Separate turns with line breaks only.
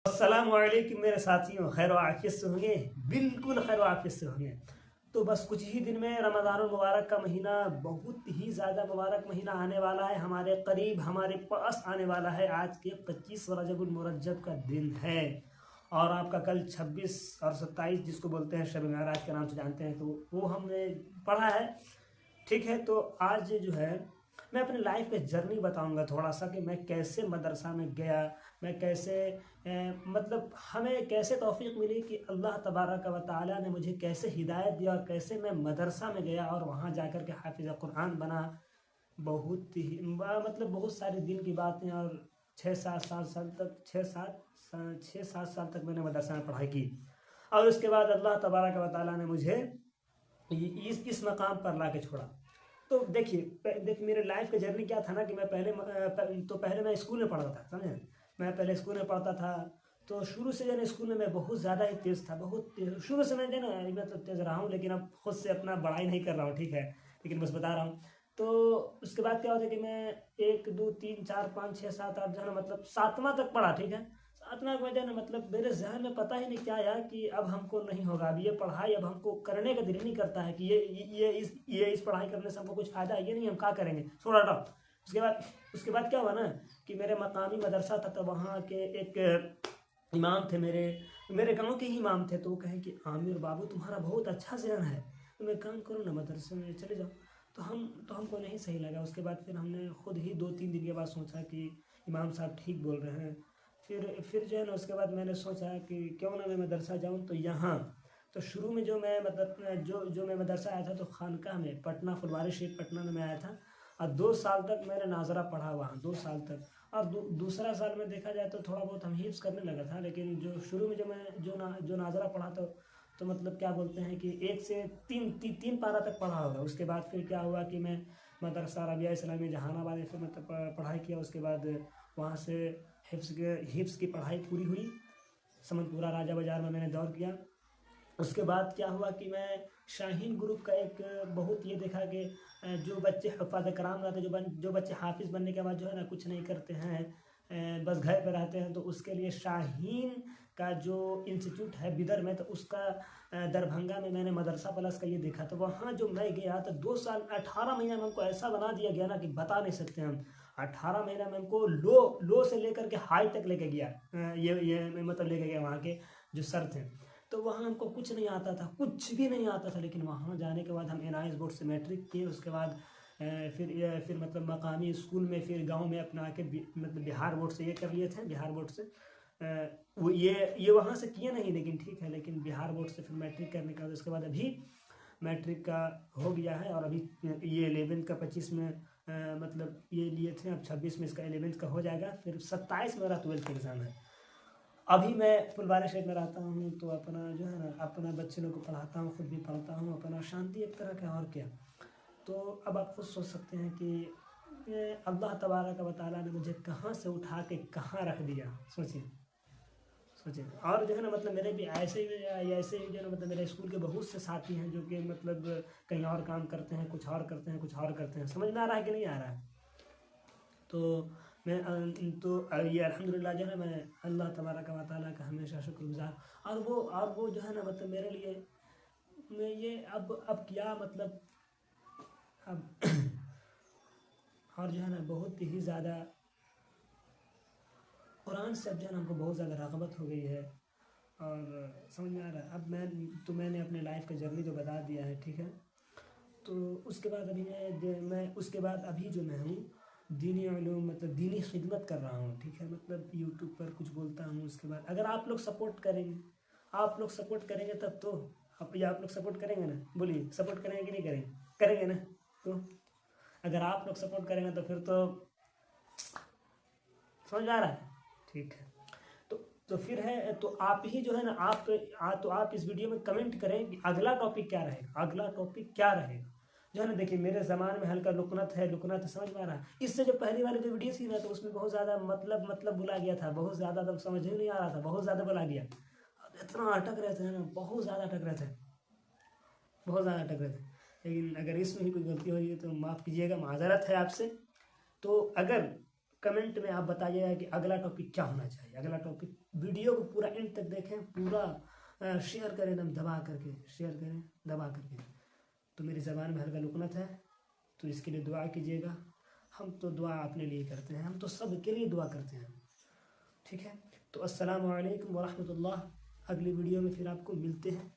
अस्सलामुअलैकुम मेरे साथियों, खैर आफियत से होंगे। बिल्कुल खैर आफियत से होंगे। तो बस कुछ ही दिन में रमज़ानुल मुबारक का महीना, बहुत ही ज़्यादा मुबारक महीना आने वाला है। हमारे करीब, हमारे पास आने वाला है। आज के 25 रजबुल मुरज्जब का दिन है और आपका कल 26 और 27 जिसको बोलते हैं शब मेराज के नाम से जानते हैं, तो वो हमने पढ़ा है। ठीक है, तो आज जो है मैं अपने लाइफ का जर्नी बताऊंगा थोड़ा सा कि मैं कैसे मदरसा में गया, मैं कैसे मतलब हमें कैसे तौफीक मिली कि अल्लाह तबारक व तआला ने मुझे कैसे हिदायत दिया और कैसे मैं मदरसा में गया और वहाँ जाकर के हाफिज़ कुरान बना। बहुत ही मतलब बहुत सारे दिन की बातें। और 6-7 साल तक 6-7 साल तक मैंने मदरसा में पढ़ाई की और उसके बाद अल्लाह तबारक व तआला ने मुझे इस मकाम पर ला के छोड़ा। तो देखिए मेरे लाइफ का जर्नी क्या था ना कि मैं पहले मैं स्कूल में पढ़ता था, समझे। मैं पहले स्कूल में पढ़ता था, तो शुरू से जो है स्कूल में मैं बहुत ज़्यादा ही तेज़ था। बहुत तेज़ शुरू से मैं जो है ना, मतलब तेज़ रहा हूँ, लेकिन अब खुद से अपना बड़ाई नहीं कर रहा हूँ, ठीक है, लेकिन बस बता रहा हूँ। तो उसके बाद क्या होता है कि मैं 1 2 3 4 5 6 7 8 जो है ना, मतलब 7वां तक पढ़ा, ठीक है। 7वां के बाद ना, मतलब मेरे जहन में पता ही नहीं क्या आया कि अब हमको नहीं होगा, अब ये पढ़ाई अब हमको करने का दिल ही नहीं करता है कि ये इस पढ़ाई करने से हमको कुछ फ़ायदा है, ये नहीं, हम क्या करेंगे, छोड़ हटाओ। उसके बाद क्या हुआ ना कि मेरे मकामी मदरसा था, तो वहाँ के एक इमाम थे, मेरे गांव के ही इमाम थे। तो वो कहे कि आमिर बाबू तुम्हारा बहुत अच्छा ज़हन है, तुम एक काम करो ना, मदरसे में चले जाओ। तो हमको नहीं सही लगा। उसके बाद फिर हमने खुद ही 2-3 दिन के बाद सोचा कि इमाम साहब ठीक बोल रहे हैं। फिर जो है ना, उसके बाद मैंने सोचा कि क्यों ना मैं मदरसा जाऊँ। तो शुरू में जो मैं मतलब जो मैं मदरसा आया था, तो खानकाह में पटना, फुलवारी शरीफ पटना में मैं आया था। और 2 साल तक मैंने नाजरा पढ़ा वहाँ, 2 साल तक। और दूसरा साल में देखा जाए तो थोड़ा बहुत हम हिफ्स करने लगा था, लेकिन जो शुरू में जो मैं जो नाजरा पढ़ा तो मतलब क्या बोलते हैं कि 1 से 3 पारा तक पढ़ा होगा। उसके बाद फिर क्या हुआ कि मैं मदरसा रबिया इस्लामी जहानाबाद में फिर मतलब पढ़ाई किया। उसके बाद वहाँ से हिफ्स की पढ़ाई पूरी हुई। समनपुरा राजा बाज़ार में मैंने दौर किया। उसके बाद क्या हुआ कि मैं शाहीन ग्रुप का एक बहुत ये देखा कि जो बच्चे हफ़ाज़ कराम रहते हैं, जो बच्चे हाफिज़ बनने के बाद जो है ना कुछ नहीं करते हैं, बस घर पे रहते हैं, तो उसके लिए शाहीन का जो इंस्टीट्यूट है बिदर में, तो उसका दरभंगा में मैंने मदरसा प्लस का ये देखा। तो वहाँ जो मैं गया तो 2 साल 18 महीना में हमको ऐसा बना दिया गया ना कि बता नहीं सकते हम। 18 महीना में हमको लो से लेकर के हाई तक लेके गया। ये मतलब लेके गया वहाँ के जो सर थे। तो वहाँ हमको कुछ नहीं आता था, कुछ भी नहीं आता था, लेकिन वहाँ जाने के बाद हम एनआईएस बोर्ड से मैट्रिक किए। उसके बाद फिर मतलब मकामी स्कूल में, फिर गांव में अपना के मतलब बिहार बोर्ड से ये कर लिए थे। बिहार बोर्ड से वो ये वहाँ से किए नहीं, लेकिन ठीक है, लेकिन बिहार बोर्ड से फिर मैट्रिक करने के बाद उसके बाद अभी मैट्रिक का हो गया है। और अभी ये 11th का 25 में मतलब ये लिए थे, अब 26 में इसका 11th का हो जाएगा। फिर 27 मेरा 12th का एग्ज़ाम है। अभी मैं फुलवारी शरीफ में रहता हूँ, तो अपना जो है ना, अपना बच्चे लोग को पढ़ाता हूँ, खुद भी पढ़ता हूँ, अपना शांति एक तरह का, और क्या। तो अब आप खुद सोच सकते हैं कि अल्लाह तबारक व तआला ने मुझे कहाँ से उठा के कहाँ रख दिया। सोचिए सोचिए। और जो है ना, मतलब मेरे भी ऐसे ही जो है ना, मतलब मेरे स्कूल के बहुत से साथी हैं जो कि मतलब कहीं और काम करते हैं, कुछ और करते हैं, कुछ और करते हैं। समझ में आ रहा है कि नहीं आ रहा है? तो मैं ये अल्हम्दुलिल्लाह जो है, मैं अल्लाह तबारक व तआला का हमेशा शुक्रगुज़ार। और वो जो है ना, मतलब मेरे लिए मैं ये अब क्या मतलब अब और जो है ना, बहुत ही ज़्यादा कुरान से अब जो है ना हमको बहुत ज़्यादा रग़बत हो गई है। और समझ में आ रहा है। अब मैंने अपने लाइफ का जर्नी जो बता दिया है, ठीक है। तो उसके बाद अभी मैं उसके बाद अभी जो मैं हूँ दीनी उलूम, मतलब दीनी खिदमत कर रहा हूँ, ठीक है। मतलब यूट्यूब पर कुछ बोलता हूँ। उसके बाद अगर आप लोग सपोर्ट करेंगे, तब तो आप लोग सपोर्ट करेंगे ना, बोलिए सपोर्ट करेंगे कि नहीं करेंगे? करेंगे ना? तो अगर आप लोग सपोर्ट करेंगे तो फिर तो समझ आ रहा है, ठीक है। तो तो फिर है, तो आप ही जो है ना, तो आप इस वीडियो में कमेंट करें कि अगला टॉपिक क्या रहेगा, अगला टॉपिक क्या रहेगा। जो है ना, देखिए मेरे ज़माने में हल्का लुकनत है, समझ में आ रहा है। इससे जो पहली वाली जो वीडियो थी ना, तो उसमें बहुत ज़्यादा मतलब बोला गया था, बहुत ज़्यादा, तब समझ ही नहीं आ रहा था, बहुत ज़्यादा बोला गया। इतना अटक रहे थे ना, बहुत ज़्यादा अटक रहे थे, बहुत ज़्यादा अटक रहे थे। लेकिन अगर इसमें भी कोई गलती हो रही है तो माफ़ कीजिएगा, माज़रत है आपसे। तो अगर कमेंट में आप बताइएगा कि अगला टॉपिक क्या होना चाहिए, अगला टॉपिक। वीडियो को पूरा एंड तक देखें, पूरा शेयर करें एकदम दबा करके, शेयर करें दबा करके। तो मेरी ज़बान में हल्का लुकनत है, तो इसके लिए दुआ कीजिएगा। हम तो दुआ अपने लिए करते हैं, हम तो सबके लिए दुआ करते हैं, ठीक है। तो अस्सलामु अलैकुम वरहमतुल्लाह। अगली वीडियो में फिर आपको मिलते हैं।